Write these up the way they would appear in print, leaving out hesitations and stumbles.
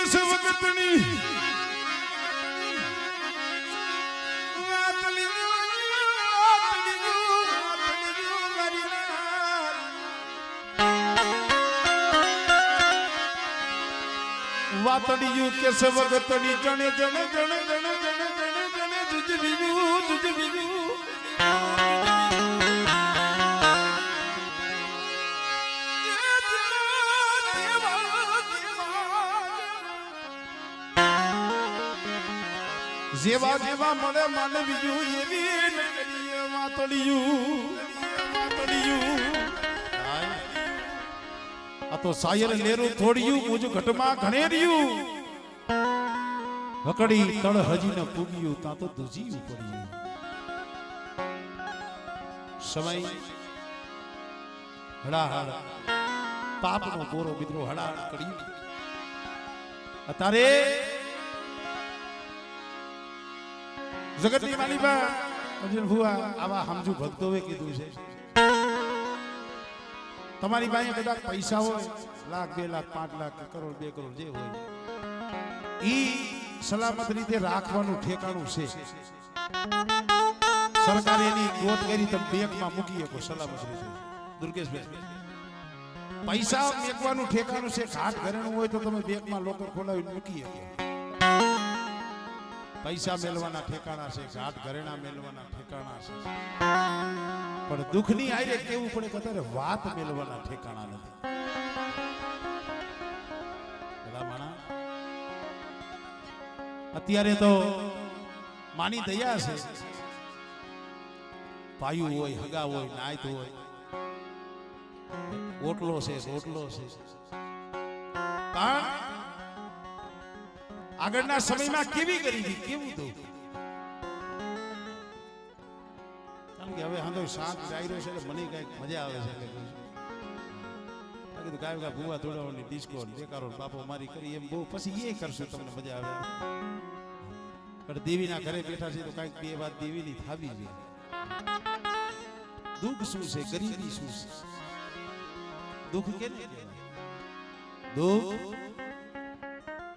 Case વખતની વાતડિયું case વખતની જણે જણે જણે જણે જણે જણે જણે જુજબીયું જુજબીયું જેવા જેવા મળે માનવીયું એવી નકરીએ વાતડિયું આ તો સાયર લેરું થોડિયું મુજ ઘટમાં ઘણેરિયું હકડી તળ હજી ન પૂગ્યું તા તો દુજીયું પડ્યું સમય હડાહડ પાપનો ગોરો મિત્રો હડાહડ કર્યું અત્યારે જગતની માલિકા અર્જુન ભુવા આવા સમજુ ભક્તોએ કીધું છે તમારી પાસે કદાચ પૈસા હોય લાખ 2 લાખ 5 લાખ કરોડ 2 કરોડ જે હોય ઈ સલામત રીતે રાખવાનું ઠેકાણું છે સરકારે એની ગોત કરી તમે બેંકમાં મૂકી શકો સલામત રીતે દુર્ગેશભાઈ પૈસા મેકવાનું ઠેકાણું છે ઘાટ ઘરેણું હોય તો તમે બેંકમાં લોકર ખોલાવીને મૂકી શકો પૈસા મેળવાના ઠેકાણા છે ઘાટ ઘરેણા મેળવાના ઠેકાણા છે પણ દુઃખની આયરે કેવું પડે કે અત્યારે વાત મેળવાના ઠેકાણા નથી અત્યારે તો માની દયા છે પાયું હોય હગા હોય નાયત હોય ઓટલો છે રોટલો છે પણ આગળના સમયમાં કેવી ગરીબી કેવું તો કારણ કે હવે હાંધો શાંત ડાયરો છે એટલે મને કઈક મજા આવે છે કીધું કાંઈ કાંઈ ભૂવા ધોડાવવાની ડિસ્કો બેકારો બાપો મારી કરી એમ બહુ પછી એ કરશું તમને મજા આવે પણ દેવીના ઘરે બેઠા છે તો કાંઈક બે વાત દેવીની થાવી જોઈએ દુઃખ શું છે ગરીબી શું છે દુઃખ કેમ દુઃખ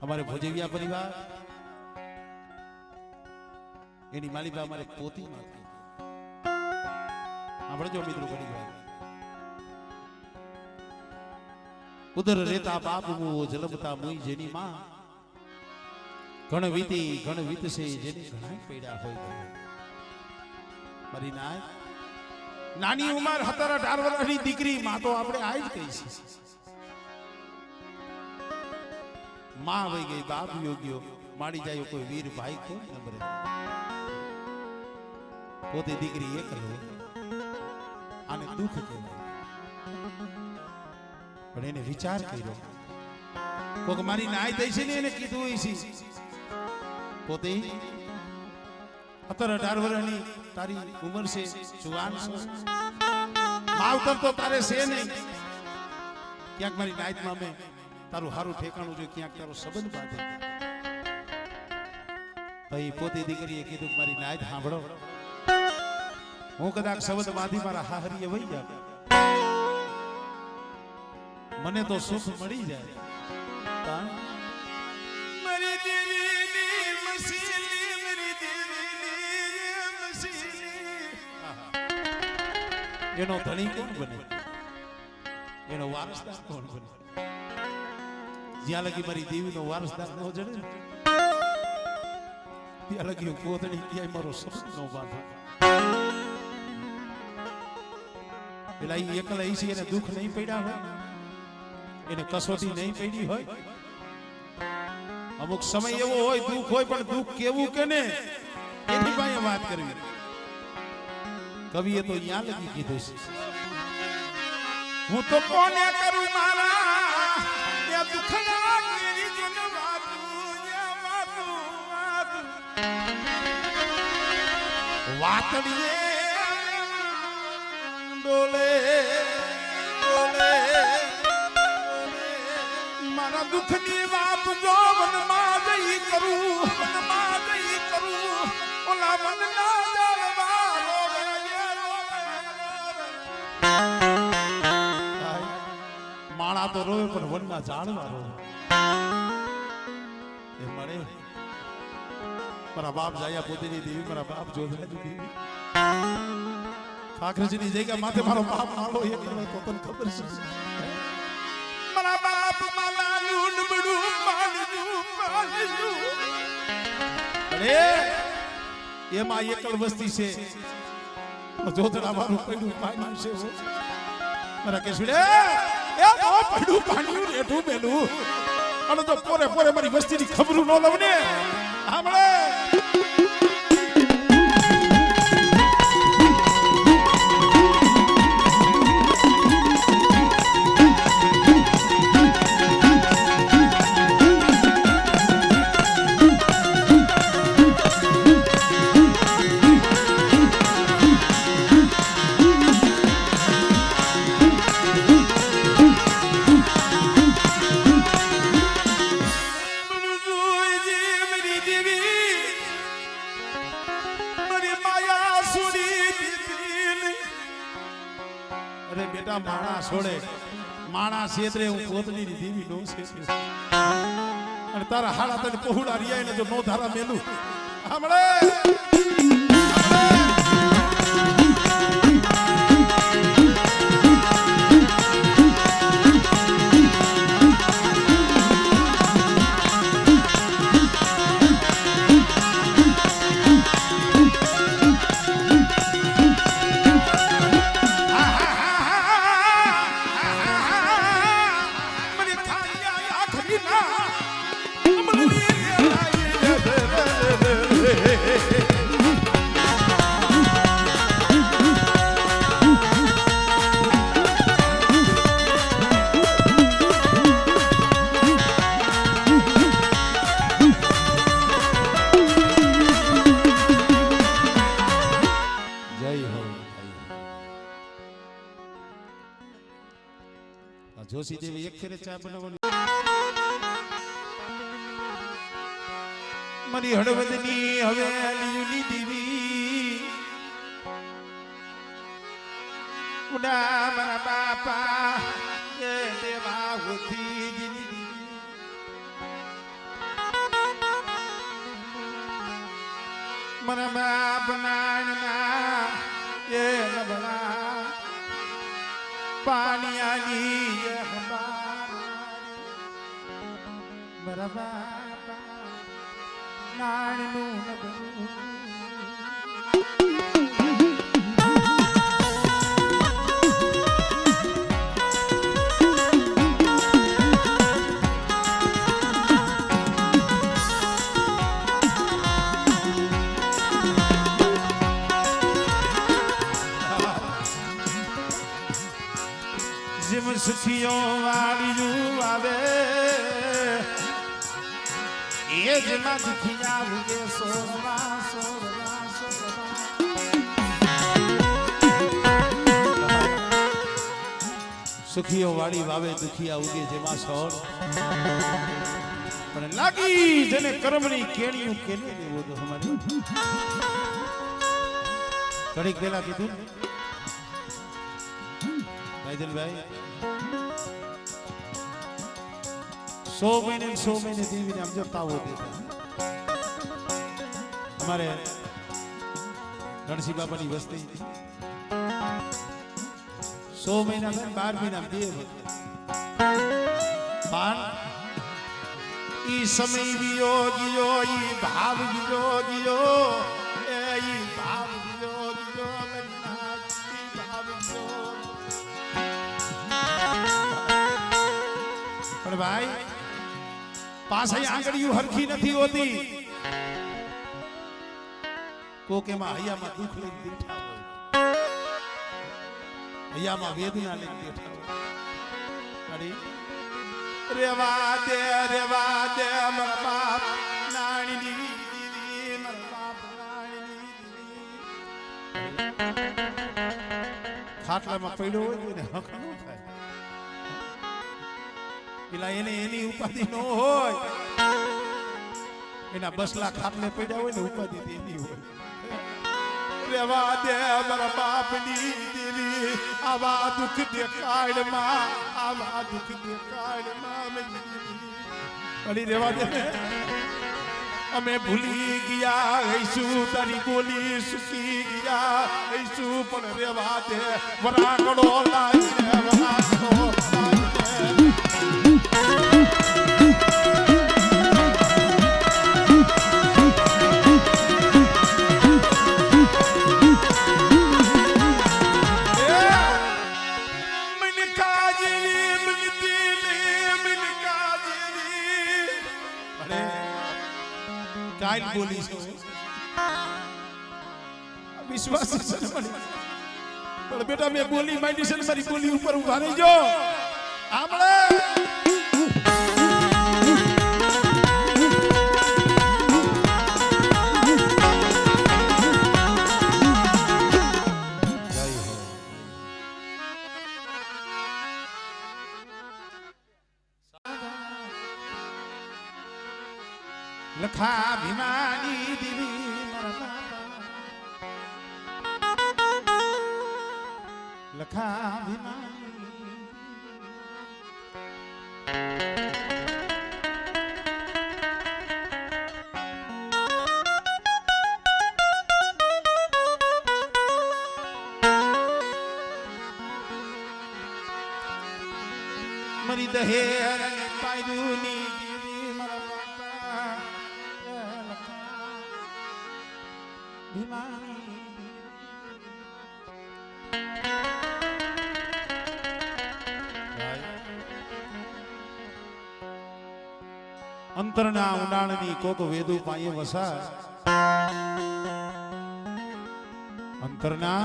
અમારે ભોજવિયા પરિવાર એની માલિકા અમારે પોતી નથી આપણે જો મિત્રો કરી ગયા ઉદર રેતા બાપ મુ જલમતા મુઈ જેની માં ઘણ વીતશે જેની ઘણા પીડા હોય મારી નાની ઉંમર 17-18 વર્ષની દીકરી માં તો આપણે આ જ કહી છે માં વહી ગઈ બાપ યોગ્યો માડી જાય કોઈ વીર ભાઈ કોણ નંબરે પોતે દીકરી એકલો આને દુઃખ કહેવાય પણ એને વિચાર કર્યો કોક મારી નાય થઈ છે ને એને કીધું હોય છે પોતે 17-18 વર્ષની તારી ઉંમર છે જુવાન છે માવતર તો તારે છે નહીં ક્યાંક મારી નાયતમાં મેં તારું હારું ઠેકાણું જો ક્યાંક તારો સંબંધ બાંધે ભાઈ પોતે દીકરીએ કીધું મારી નાયત સાંભળો હું કદાચ સંબંધ બાંધી મારા હાહરીએ વહી જાવ મને તો સુખ મળી જાય મારી દેવીની મસીલી મારી દેવીની મસીલી એનો ધણી કોણ બને એનો વારસદાર કોણ બને જ્યાં લગી મારી દેવીનો વારસદાર ન જડે ત્યાં લગી હું કોતણી ક્યાંય મારો સપન ન બાંધો પેલા એકલા છે એને દુઃખ નહીં પડ્યા હોય એને કસોટી નહીં પડી હોય અમુક સમય એવો હોય દુઃખ હોય પણ દુઃખ કેવું કે ને એની પાસે વાત કરવી કવિએ તો અહીંયા લગી કીધું છે હું તો કોને કરું મારા એ દુઃખના કેરી જન વાતડીએ ડોલે ડોલે મારા દુઃખની વાત જો મનમાં જઈ કરું ઓલા મનના જાળવા માણા તો રોવે પણ વનના ઝાડવા રોવે એ મળે મારા બાપ જાયા પોતેની દેવી મારા બાપ જોધરાની દેવી ઠાકરજીની જગ્યા માથે મારો બાપ આવો એક તો તને ખબર છે મારા બાપ માલાનું નબળું પાલનું અરે એમાં એકલ વસ્તી છે જોધરા મારું પડ્યું પાણી છે મારા કેસુડે એ તો પડ્યું પાણી રેઠું મેલું અને તો પોરે પોરે મારી વસ્તીની ખબરું ન લઉં ને સાંભળે માણા છોડે માણા છેતરે હું પોતની દેવી નો છેતરે અને તારા હાડા તને પહોળા રિયાય ને જો નો ધારા મેલું હમણે જોશી દેવી એક ફેરે ચા બનાવવાની મારી હળવદની હવેલીની દેવી ઉડા મારા બાપા એ દેવા હોતી દીની મારા બાપ નાના એ લબડા પાણી આલી મારા બાપા નાણનું जिम सुखियों वाली आवे ये जमा दुखिया हुए सोरवा सोरवा सोरवा सुखियों वाली वावे दुखिया उगे जेमा सोर पण लागी जने कर्मनी केणिયું केने દેવો તો હમારી ઘડીક પહેલા કીધું भाईजन भाई 100 महीने देवी ने हम जब होते थे हमारे रणसी बाबा की बस्ती 100 महीना में 12 महीना में देव बाण ई समय वियोगियो ई भाव वियोगियो ई भाव वियोगियो भाव पर भाई पास आंगड़ियों हरखी नहीं होती कोके में हया में दुख लेके बैठा हो हया में वेदना लेके बैठा हो अरे रेवा दे मर बाप नानी दीदी मर बाप नानी खाटला में पड़ो हो ने हक न थाय પેલા એને એની ઉપાધિ નો હોય એના બસલા ખાટલે પડ્યા હોય ને ઉપાધિ એની હોય રેવા દે મારા બાપની દેવી આવા દુઃખ દેખાડમાં આવા દુઃખ દેખાડમાં અડી રેવા દે અમે ભૂલી ગયા હૈસુ તારી બોલી સુકી ગયા હૈસુ પણ રેવા દે વરાકડો લાઈને વરાકડો કાલ બોલી છો વિશ્વાસ છે પણ બેટા મેં બોલી માંડી છે મારી બોલી ઉપર ઉભા રહી જો આમળે લખા ભીમાની દેવી મારા લખા ભીમાની મરી દહેર પાયદુની દેવી મારા અંતરના ઉડાણની કોક વેદુ પાયે વસાય અંતરના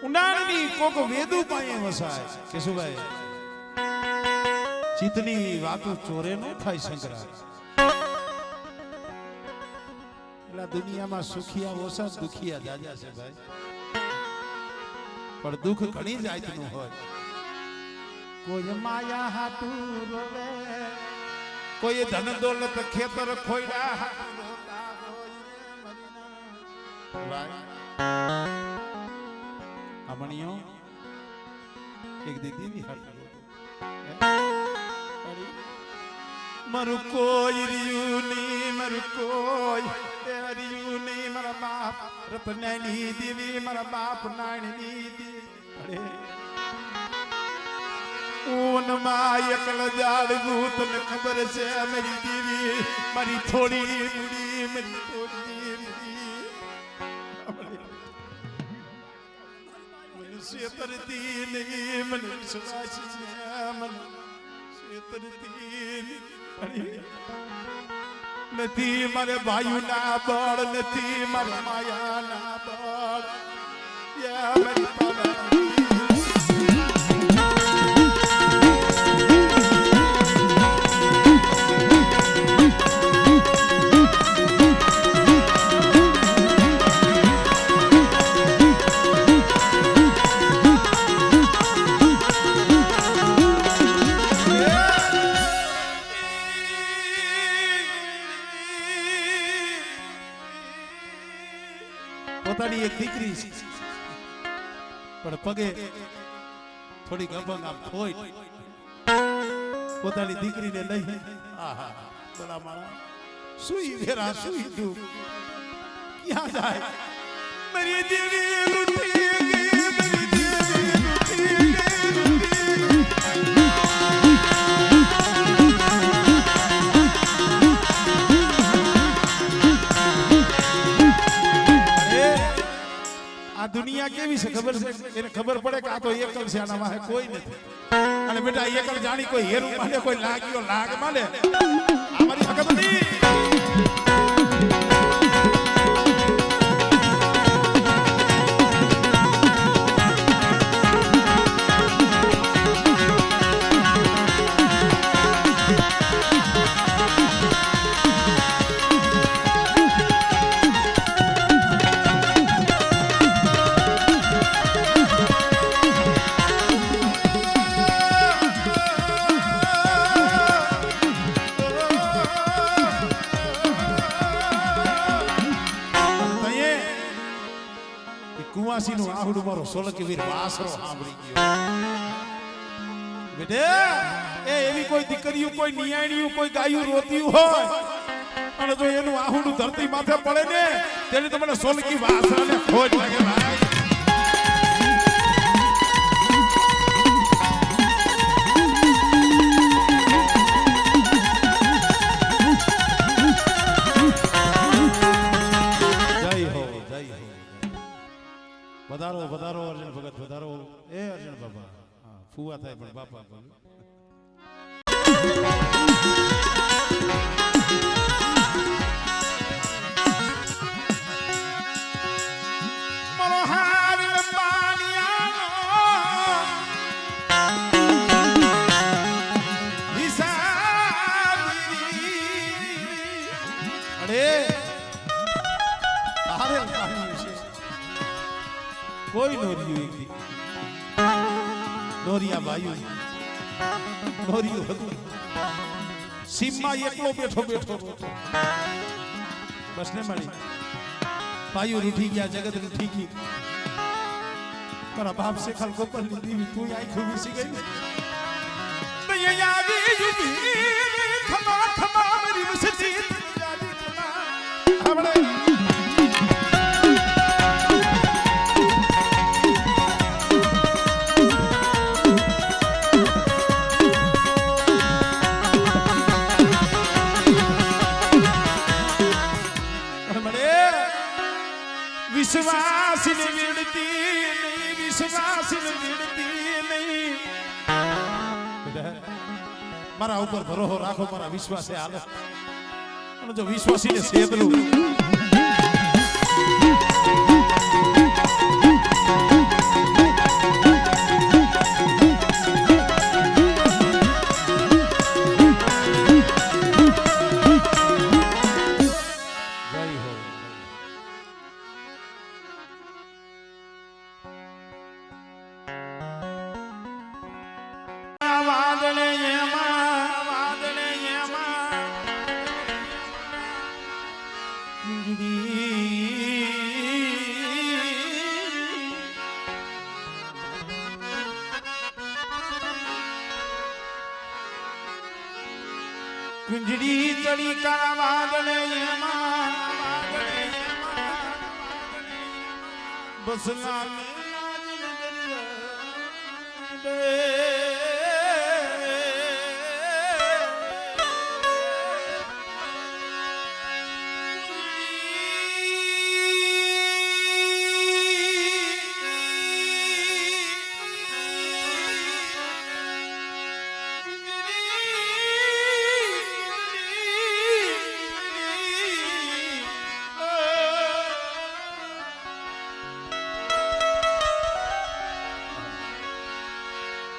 ઉડાણની કોક વેદુ પાયે વસાય કેશુભાઈ ચિતની વાતો ચોરે નો થાય શંકરા દુનિયામાં સુખિયા ઓછા દુખિયા જાજા છે ભાઈ પણ દુઃખ ઘણી જાતનું હોય કોઈ માયા હાટુ રોવે કોઈ ધન દોલત ખેતર ખોઈડા હાટુ રોતા હોય અમણિયો એક દીદી હાટુ મરુ કોઈ રિયુની મરુ કોઈ તેરિયું ની મારા બાપ રતનની દેવી મારા બાપ નાણની દેવી ઓન માં એકલ જાડવું તને ખબર છે મારી દેવી મારી થોડી બુડી મારી થોડી મનુષ્ય તરતી નહીં મને વિશ્વાસ છે મનુષ્ય તરતી નથી મારે ભાઈ ના બળ નથી મારા માયા ના બળ પોતાની એક દીકરી પણ પગે થોડી ગભંગ આમ થોઈ પોતાની દીકરીને લઈ આહા બોલા મારા સુઈ વેરા સુઈ તું ક્યાં જાય મારી દેવી લૂટી ગઈ મારી દેવી લૂટી ગઈ દુનિયા કેવી છે ખબર છે એને ખબર પડે કે આ તો એકલ છે આના વાહે કોઈ નથી અને બેટા એકલ જાણી કોઈ હેરું માને કોઈ લાગ્યો લાગ માને આ મારી હકત નથી કુવાસીનું આહુડું મારો સોલંકી વીર વાસરો સાંભળી ગયો બેટે એ એવી કોઈ દીકરીઓ કોઈ નિયાણીઓ કોઈ ગાયું રોતી હોય અને જો એનું આહુડું ધરતી માથે પડે ને તેની તમને સોલકી વાસરાને ખોજ લાગે ભાઈ. વધારો વધારો અર્જુન ભગત વધારો એ અર્જુન બાબા હા ફુવા થાય પણ બાપા કોઈ નોરિયું નોરિયા ભાઈ નોરિયું હતું સીમમાં એકલો બેઠો બેઠો બસ ને મળી ભાઈઓ રૂઠી ગયા જગત રૂઠી ગઈ મારા બાપ શેખાલ ગોપાલની દેવી તું આંખો વીસી ગઈ ખમા ખમા મારી વસતી આપણે વિશ્વાસને વિડતી નહીં વિશ્વાસને વિડતી નહીં મારા ઉપર ભરોસો રાખો મારા વિશ્વાસે હાલો અને જો વિશ્વાસીને સેદલું कुंजड़ी चढ़ी का वादले बसना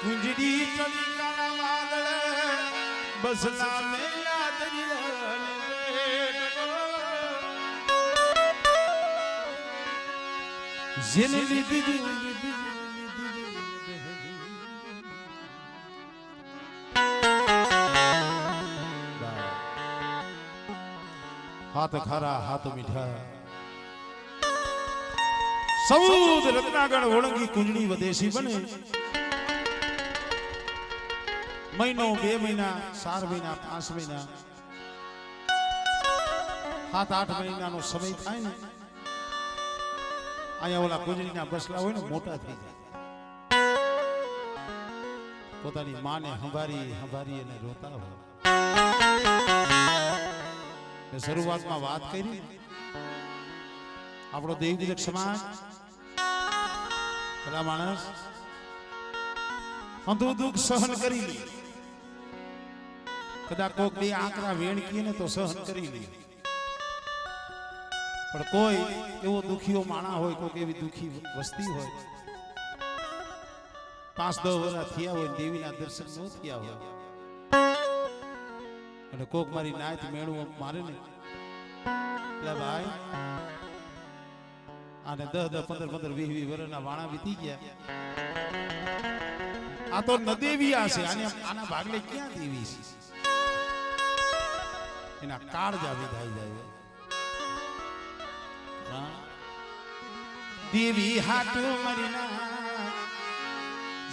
कुंजड़ी चढ़ी का वादले बसना में याद हाथ खारा हाथ मीठा सऊद रत्नागढ़ ओळंगी कुंजड़ी वदेशी बने महीनो 2 महीना 4 महीना 5 महीना 7-8 महीना नो समय थाय ने आया ओला कुंजरीना बसला होय ने मोटा થઈ જાય પોતાની માને હંભારી હંભારી અને રોતા હોય મે શરૂઆતમાં વાત કરી આપણો દેવદિલક સમાજ પેલા માણસ અંધુ દુઃખ સહન કરી લે કદા કોક બે આંકડા વેણકીએ ને તો સહન કરી લે પણ કોઈ એવો દુખીઓ માણા હોય કોક એવી દુખી વસ્તી હોય 5-10 વર્ષ થયા હોય દેવીના દર્શન ન થયા હોય અને કોક મારી નાત મેળવું મારે ને એટલે ભાઈ આને 10-10 15-15 20 વર્ષના વાણા વીતી ગયા આ તો ન દેવી છે આના ભાગલે ક્યાં દેવી છે એના કાળ જાવી થઈ જાય દેવી હાટુ મરીના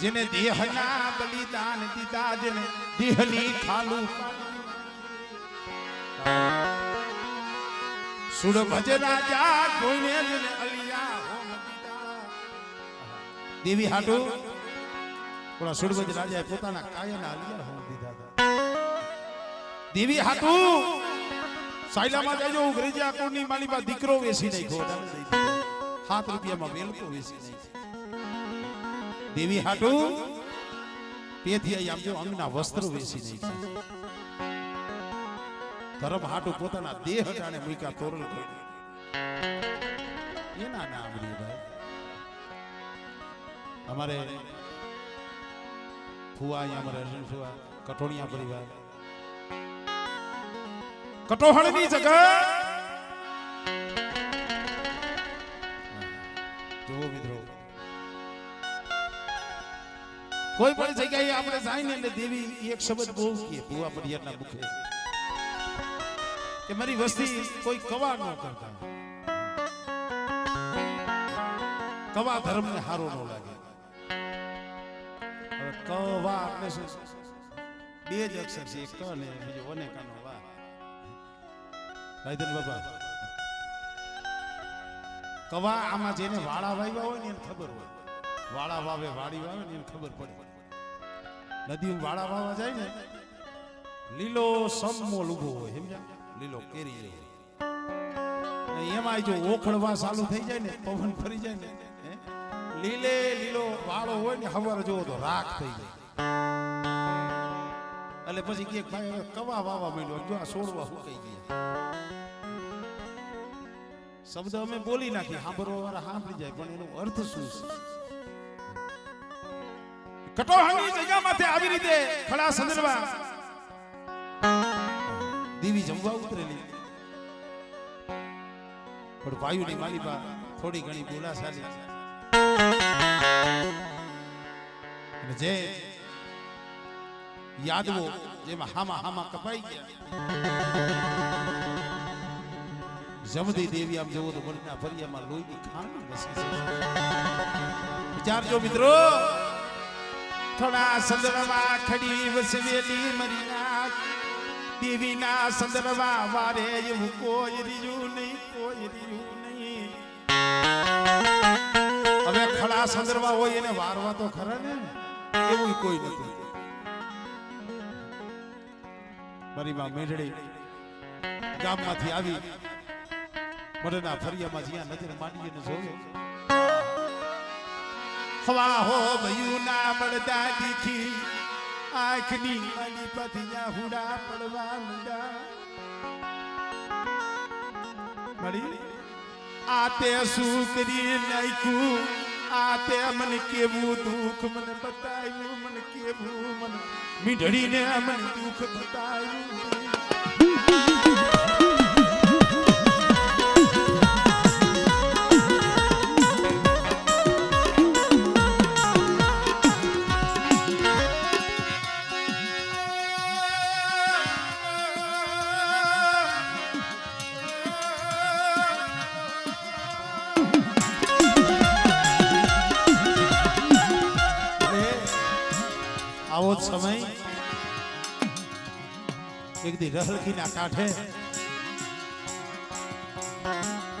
જેને દેહના બલિદાન દીધા જેને દેહની ખાલું સુડ ભજ રાજા કોઈને જને અલિયા હોમ દીધા દેવી હાટુ થોડા સુડભજ રાજાએ પોતાના કાયાના અલિયા હોમ દીધા હતા દેવી હાટુ સાયલામાં જજો ઉગરેજા કોની માલીમાં દીકરો વેસી નાખ્યો 7 રૂપિયામાં વેલકો વેસી નાખ્યો દેવી હાટુ પેથી આમ જો અંગના વસ્ત્રો વેસી નાખ્યા ધર્મ હાટુ પોતાના દેહ હટાણે મૂકા તોરલ કરી એના નામ ભાઈ અમારે ફુવા અમારે અર્જુન ફુવા કટોણિયા પરિવાર કટોહળની જગત જો મિત્રો કોઈ પણ જગ્યાએ આપણે જાય ને એટલે દેવી એક શબ્દ બહુ કે ફુવા પરિવારના મુખે કે મારી વસ્તી કોઈ કવા ન કરતા કવા ધર્મ ને હારો ન લાગે હવે કવા આપણે શું બે જ અક્ષર છે એક ક ને બીજો ઓને કાનો વા રાયધન બાબા કવા આમાં જેને વાળા વાવ્યા હોય ને એને ખબર હોય વાળા વાવે વાડી વાવે ને એને ખબર પડે નદી વાળા વાવા જાય ને લીલો સમમોલ ઉભો હોય સમજ્યા લીલો કેરી જેવો એમાં જો ઓખડવા ચાલુ થઈ જાય ને પવન ફરી જાય ને લીલે લીલો વાળો હોય ને હવાર જોવો તો રાખ થઈ જાય એટલે પછી કે ભાઈ હવે કવા વાવા માંડ્યો જો આ છોડવા સુકાઈ ગયા શબ્દ અમે બોલી નાખી સાંભળવા વાળા સાંભળી જાય પણ એનો અર્થ શું છે કટોહાની જગ્યામાંથી આવી રીતે ખડા સંદર્ભા દેવી જમવા ઉતરેલી પણ વાયુની માલિકા થોડી ઘણી બોલાશાલી અને જે યાદવો જેમાં હામા હામા કપાઈ ગયા જમદી દેવી આમ જવો તો મનના ફરિયામાં લોહીની ખાણ વસી છે વિચારજો મિત્રો થોડા સંદર્ભમાં ખડી વસવેલી મરીના દેવીના સંદર્ભા વારે એવું કોઈ રીયું નહીં હવે ખડા સંદર્ભા હોય એને વારવા તો ખરા ને એવું કોઈ નથી મારી માં મેઢડી ગામમાંથી આવી મોઢના ફરિયામાં જ્યાં નજર માંડીને જોવે હવા હો ભયું ના મળતા દીખી આંખની માલી પથિયા હુડા પડવા મુંડા મળી આ તે શું કરી નાખ્યું આ તે મન કેવું દુઃખ મને બતાવ્યું મન કેવું મન મીઢડીને મન દુઃખ બતાવ્યું આવો સમય એક દી રહલકી ના કાંઠે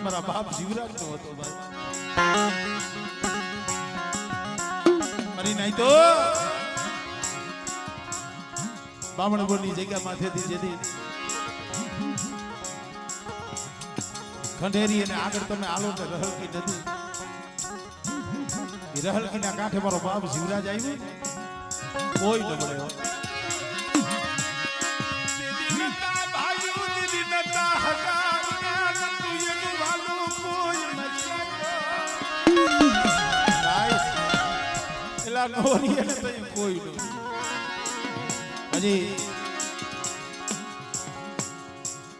મારા બાપ જીવરાજ નો હતો ભાઈ મરી નહીં તો બામણગોળની જગ્યા માંથેથી જેથી ખંડેરી અને આગળ તમે આલો તો રહલકી નથી રહલકી ના કાંઠે મારો બાપ જીવરાજ આવ્યો કોઈ ન મળ્યો કોઈ હજી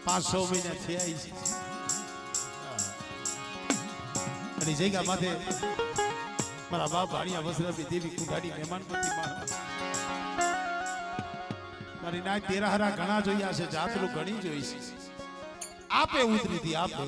500 મહિના થયા છે અને જગ્યા માથે મારા બાપ ભાણિયા વસરાબી દેવી કુંડાડી મહેમાનપતિ માં મારી ના તેરા હરા ઘણા જોયા છે જાતરું ઘણી જોઈ છે આપે ઉતરી હતી આપે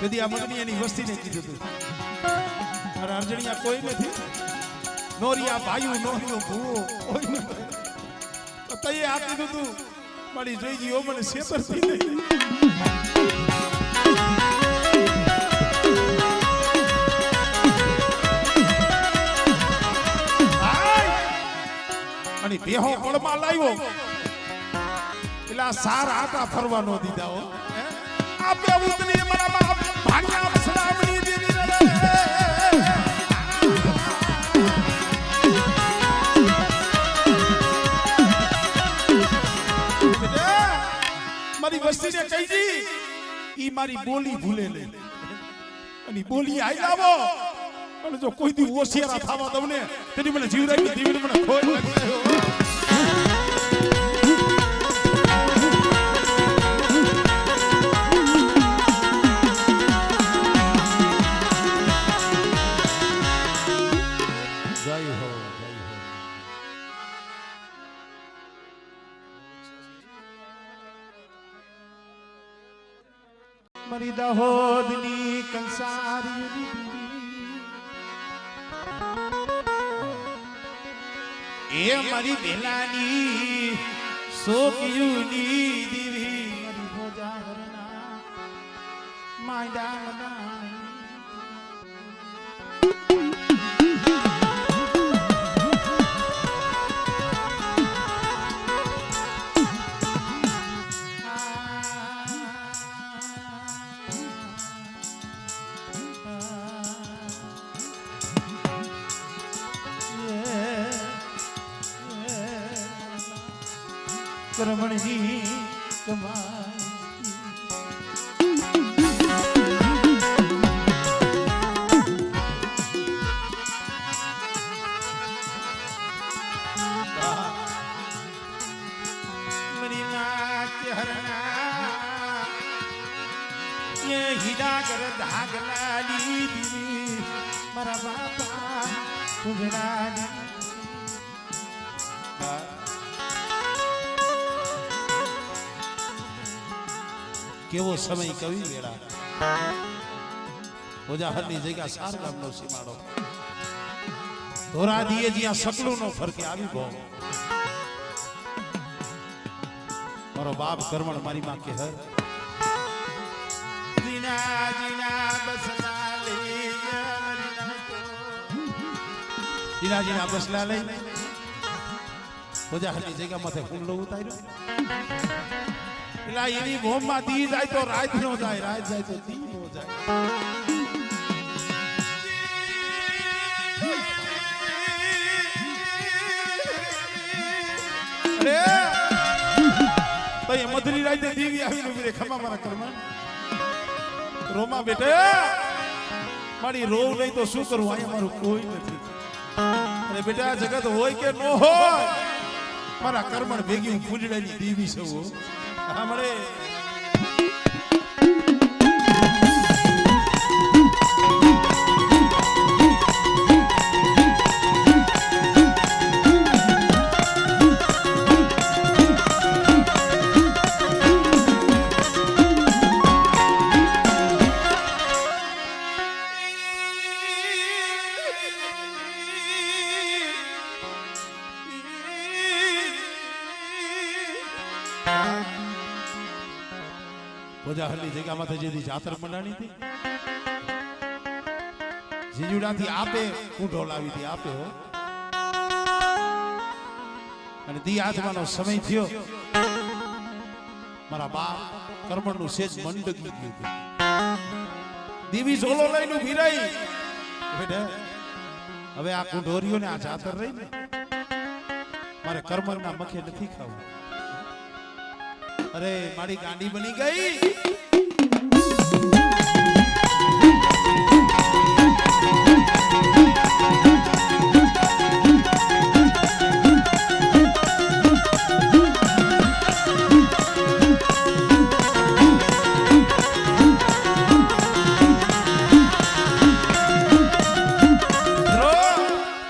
કદી આ મગની એની વસ્તીને કીધું તું મારા અર્જણિયા કોઈ નથી નોરિયા ભાઈઓ નોરિયો ભૂવો કોઈ નથી તઈએ આ કીધું તું મારી જોઈ ગયો મને છેતરતી નહીં અને બેહો પળમાં લાવ્યો એલા સાર આટા ફરવા નો દીધા હો આપે ઉતરી મારા ભાણિયા બસરામણી દીદી રે મારી વસ્તીને કહી દી ઈ મારી બોલી ભૂલે લે અને બોલી આઈ લાવો અને જો કોઈ દી ઓશિયારા થાવા દઉં ને તેની મને જીવ રાખી દીવીને મને ખોઈ લાગ્યો મરી દહોદની કંસારી એ મારી બેલાની સોકયુની દીવી મારી ભોજારના માયડા કરમણજી મરી માં કે હરના ये हीरा कर धागलाली દીવી મારા બાપા ઉગડાની કેવો સમય કવિ વેળા ઓજાહરની જગ્યા સાર ગામનો સીમાડો ધોરા દીએ જ્યાં સકલું નો ફરકે આવી ગો મારો બાપ કરમણ મારી માં કે હર જીના જીના બસલા લઈ જીના જીના બસલા લઈ ઓજાહરની જગ્યા માથે હુમલો ઉતાર્યો એલા એની ભોમ માં દી જાય તો રાત નો જાય રાત જાય તો દી નો જાય અરે તો એ મધરી રાતે દીવી આવીને ઉભી ખમા મારા કર્મણ રોમા બેટે મારી રોવ નહીં તો શું કરું અહીંયા મારું કોઈ નથી અરે બેટા આ જગત હોય કે ન હોય મારા કર્મણ ભેગી હું ફૂલડાની દેવી છું हमरे ઓજાહરની જગ્યા માથે જેથી જાતર મંડાણી હતી જીજુડાથી આપે કુંઢો લાવી હતી આપે હો અને દી આત્માનો સમય થયો મારા બાપ કર્મણનું સેજ મંડકી ગયું હતું દીવી ઝોલો લઈને ઊભી રહી બેટા હવે આ કુંઢોરીઓ ને આ જાતર રહી ને મારે કર્મણના મખે નથી ખાવું અરે મારી ગાંડી બની ગઈ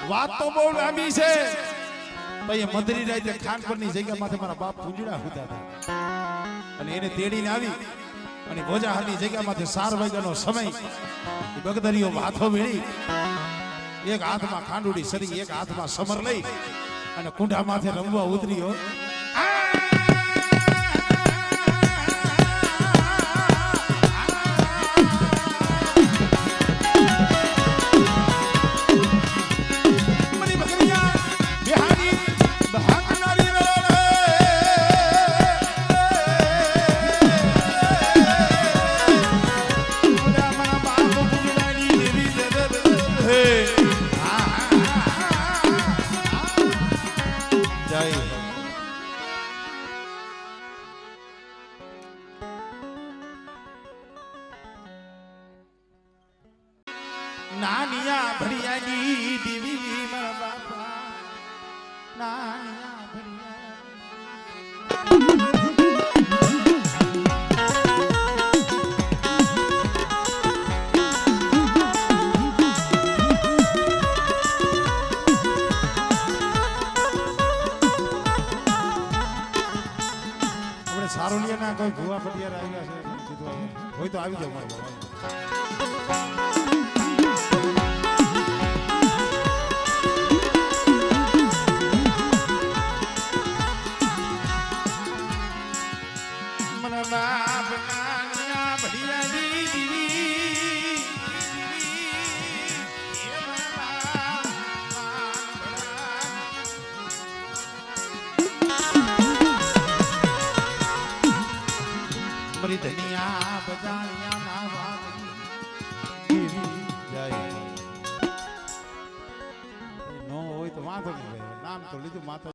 વાત તો બહુ લાંબી છે ભાઈ મધરી રાતે ખાનપુરની જગ્યા માથે મારા બાપ પૂંજડા હતા અને એને તેડીને આવી અને ભોજાહારની જગ્યામાંથી 4 વાગ્યાનો સમય બગદરીઓ હાથો વીણી એક હાથમાં ખાંડુડી સરી એક હાથમાં સમર લઈ અને કુંઢા માથે રમવા ઉતર્યો. નાનિયા ભડિયાની દીવી મારા બાપા નાનિયા આપણે સારોલિયાના કોઈ ભુવા ભડિયાર આવ્યા છે કીધું હોય તો આવી જાવ મારા બાપ નાનિયા ભડિયાની દીવી મરી ધનિયા બજાણિયા ના વાગી જાય નો હોય તો વાંધો નહીં નામ તો લીધું માતા